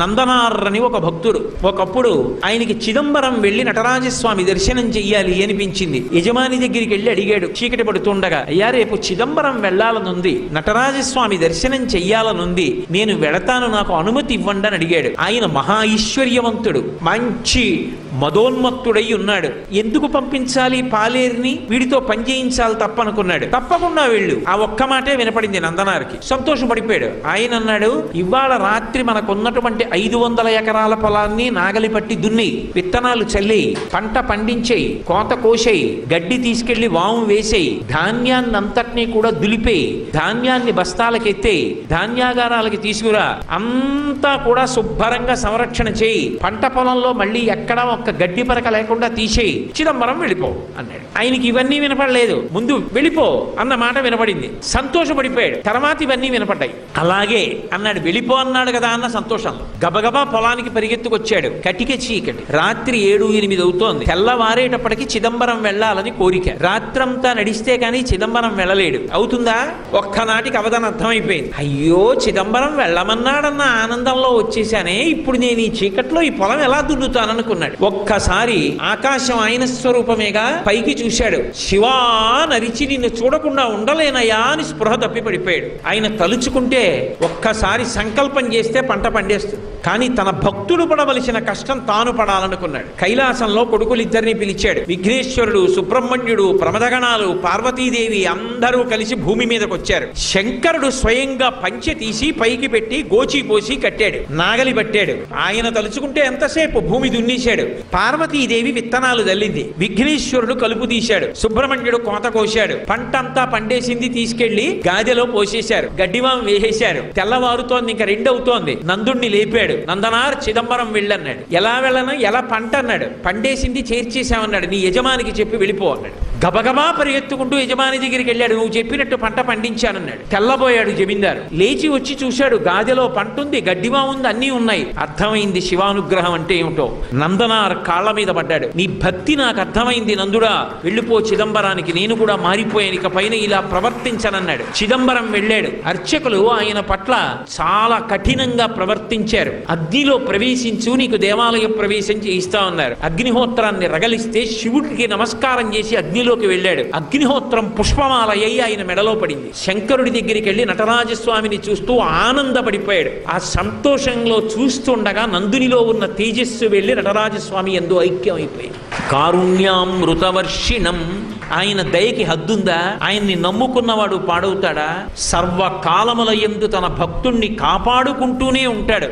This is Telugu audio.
నందనార్రని ఒక భక్తుడు. ఒకప్పుడు ఆయనకి చిదంబరం వెళ్లి నటరాజస్వామి దర్శనం చెయ్యాలి అనిపించింది. యజమాని దగ్గరికి వెళ్ళి అడిగాడు చీకటి పడుతుండగా, అయ్యా రేపు చిదంబరం వెళ్లాలనుంది, నటరాజస్వామి దర్శనం చెయ్యాలనుంది, నేను వెళతాను, నాకు అనుమతి ఇవ్వండి అని అడిగాడు. ఆయన మహా ఐశ్వర్యవంతుడు, మంచి మదోన్మత్తుడై ఉన్నాడు. ఎందుకు పంపించాలి పాలేరుని, వీడితో పని చేయించాలి తప్పనుకున్నాడు. తప్పకుండా వెళ్ళు. ఆ ఒక్క మాటే వినపడింది నందనారికి. సంతోషపడిపోయాడు. ఆయన అన్నాడు, ఇవాళ రాత్రి మనకున్నటువంటి 500 ఎకరాల పొలాన్ని నాగలి పట్టి దున్ని, విత్తనాలు చల్లేయి, పంట పండించేయి, కోత కోసేయి, గడ్డి తీసుకెళ్లి వాము వేసేయి, ధాన్యాన్ని అంతటినీ కూడా దులిపేయి, ధాన్యాన్ని బస్తాలకెత్తేయి, ధాన్యాగారాలకి తీసుకురా, అంతా కూడా శుభ్రంగా సంరక్షణ చేయి, పంట పొలంలో మళ్ళీ ఎక్కడా ఒక్క గడ్డి పరక లేకుండా తీసేయి, చిదంబరం వెళ్ళిపో అన్నాడు. ఆయనకి ఇవన్నీ వినపడలేదు, ముందు వెళ్ళిపో అన్న మాట వినపడింది. సంతోషపడిపోయాడు. తర్వాత ఇవన్నీ వినపడ్డాయి. అలాగే అన్నాడు, వెళ్ళిపో అన్నాడు కదా అన్న సంతోషంలో గబగబా పొలానికి పరిగెత్తుకొచ్చాడు. కటిక చీకటి, రాత్రి 7-8 అవుతోంది. తెల్లవారేటప్పటికి చిదంబరం వెళ్ళాలని కోరిక. రాత్రంతా నడిస్తే కానీ చిదంబరం వెళ్ళలేడు. అవుతుందా? ఒక్కనాటికి అవధానం అర్థమైపోయింది. అయ్యో చిదంబరం వెళ్ళమన్నాడన్న ఆనందంలో వచ్చేసానే, ఇప్పుడు నేను ఈ చీకట్లో ఈ పొలం ఎలా దున్నుతాననుకున్నాడు. ఒక్కసారి ఆకాశం ఆయన స్వరూపమేగా, పైకి చూశాడు. శివా నరిచి నిన్ను చూడకుండా ఉండలేనయా అని స్పృహ తప్పి పడిపోయాడు. ఆయన తలుచుకుంటే ఒక్కసారి సంకల్పం చేస్తే పంట పండేస్తుంది. కానీ తన భక్తుడు పడవలసిన కష్టం తాను పడాలనుకున్నాడు. కైలాసంలో కొడుకులిద్దరిని పిలిచాడు. విఘ్నేశ్వరుడు, సుబ్రహ్మణ్యుడు, ప్రమదగణాలు, పార్వతీదేవి అందరూ కలిసి భూమి మీదకి వచ్చారు. శంకరుడు స్వయంగా పంచె తీసి పైకి పెట్టి గోచి పోసి కట్టాడు, నాగలి పట్టాడు. ఆయన తలుచుకుంటే ఎంతసేపు భూమి దున్నేశాడు. పార్వతీదేవి విత్తనాలు దల్లింది. విఘ్నేశ్వరుడు కలుపు తీశాడు. సుబ్రహ్మణ్యుడు కోత కోశాడు. పంట అంతా పండేసింది, తీసుకెళ్లి గాదెలో పోసేశారు. గడ్డివాం వేసేశారు. తెల్లవారుతోంది, ఇంకా 2 అవుతోంది. నందుణ్ణి లేపాడు. నందనార్ చిదంబరం వెళ్ళన్నాడు. ఎలా వెళ్ళను, ఎలా పంట అన్నాడు. పండేసింది చేర్చేశామన్నాడు. నీ యజమానికి చెప్పి వెళ్ళిపో అన్నాడు. గబగబా పరిగెత్తుకుంటూ యజమాని దగ్గరికి వెళ్ళాడు. నువ్వు చెప్పినట్టు పంట పండించానన్నాడు. తెల్లబోయాడు జమీందారు. లేచి వచ్చి చూశాడు, గాదెలో పంట ఉంది, గడ్డివా ఉంది, అన్నీ ఉన్నాయి. అర్థమైంది శివానుగ్రహం అంటే ఏమిటో. నందనార్ కాళ్ల మీద పడ్డాడు. నీ భక్తి నాకు అర్థమైంది నందుడా, వెళ్ళిపో చిదంబరానికి, నేను కూడా మారిపోయాను, ఇక పైన ఇలా ప్రవర్తించనన్నాడు. చిదంబరం వెళ్ళాడు. అర్చకులు ఆయన పట్ల చాలా కఠినంగా ప్రవర్తించారు. అగ్నిలో ప్రవేశించు, నీకు దేవాలయ ప్రవేశం చేయిస్తా ఉన్నారు. అగ్నిహోత్రాన్ని రగలిస్తే శివుడికి నమస్కారం చేసి అగ్నిలోకి వెళ్ళాడు. అగ్నిహోత్రం పుష్పమాల అయి ఆయన మెడలో పడింది. శంకరుడి దగ్గరికి వెళ్ళి నటరాజస్వామిని చూస్తూ ఆనందపడిపోయాడు. ఆ సంతోషంలో చూస్తుండగా నందునిలో ఉన్న తేజస్సు వెళ్ళి నటరాజస్వామి యందు ఐక్యం అయిపోయింది. కారుణ్యామృతవర్షిణం, ఆయన దయకి హద్దుందా? ఆయన్ని నమ్ముకున్నవాడు పాడవుతాడా? సర్వకాలముల యందు తన భక్తుణ్ణి కాపాడుకుంటూనే ఉంటాడు.